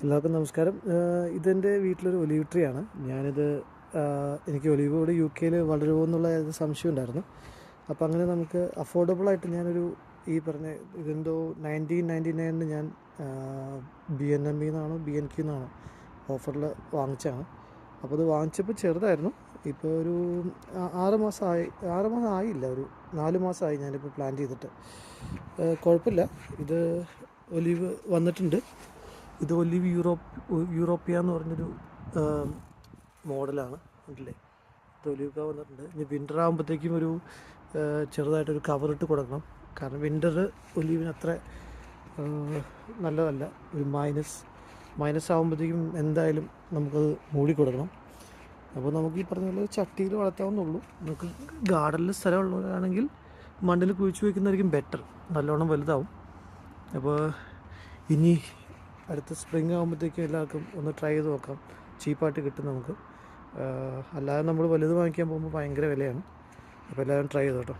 എല്ലാവർക്കും നമസ്കാരം. ഇതെൻ്റെ വീട്ടിലൊരു ഒലീവ് ട്രീ ആണ്. ഞാനിത് എനിക്ക് ഒലീവ് ഇവിടെ UK വളരുമോ എന്നുള്ള സംശയം ഉണ്ടായിരുന്നു. അപ്പോൾ അങ്ങനെ നമുക്ക് അഫോർഡബിളായിട്ട് ഞാനൊരു ഈ പറഞ്ഞ ഇതെന്തോ 1999 ഞാൻ BNME എന്നാണോ BNQ എന്നാണോ ഓഫറിൽ വാങ്ങിച്ചതാണ്. അപ്പോൾ അത് വാങ്ങിച്ചപ്പോൾ ചെറുതായിരുന്നു. ഇപ്പോൾ ഒരു 6 മാസമായി ആയില്ല, ഒരു 4 മാസമായി ഞാനിപ്പോൾ പ്ലാൻ ചെയ്തിട്ട്. കുഴപ്പമില്ല. ഇത് ഒലീവ് വന്നിട്ടുണ്ട്. ഇത് ഒലിവ് യൂറോപ്യ എന്ന് പറഞ്ഞൊരു മോഡലാണ്. ഉണ്ടല്ലേ, ഇത് ഒലിവ് വന്നിട്ടുണ്ട്. ഇനി വിൻ്റർ ആകുമ്പോഴത്തേക്കും ഒരു ചെറുതായിട്ടൊരു കവറിട്ട് കൊടുക്കണം. കാരണം വിൻ്റർ ഒലിവിന് അത്ര നല്ലതല്ല. ഒരു മൈനസ് ആകുമ്പോഴത്തേക്കും എന്തായാലും നമുക്കത് മൂടി കൊടുക്കണം. അപ്പോൾ നമുക്ക് ഈ പറഞ്ഞ പോലെ ചട്ടിയിൽ വളർത്താവുന്നുള്ളൂ. നമുക്ക് ഗാർഡനിൽ സ്ഥലമുള്ളവരാണെങ്കിൽ മണ്ണിൽ കുഴിച്ച് വയ്ക്കുന്നതായിരിക്കും ബെറ്റർ, നല്ലോണം വലുതാവും. അപ്പോൾ ഇനി അടുത്ത സ്പ്രിങ് ആകുമ്പോഴത്തേക്കും എല്ലാവർക്കും ഒന്ന് ട്രൈ ചെയ്ത് നോക്കാം. ചീപ്പായിട്ട് കിട്ടും നമുക്ക്. അല്ലാതെ നമ്മൾ വലുത് വാങ്ങിക്കാൻ പോകുമ്പോൾ ഭയങ്കര വിലയാണ്. അപ്പോൾ എല്ലാവരും ട്രൈ ചെയ്തോട്ടോ.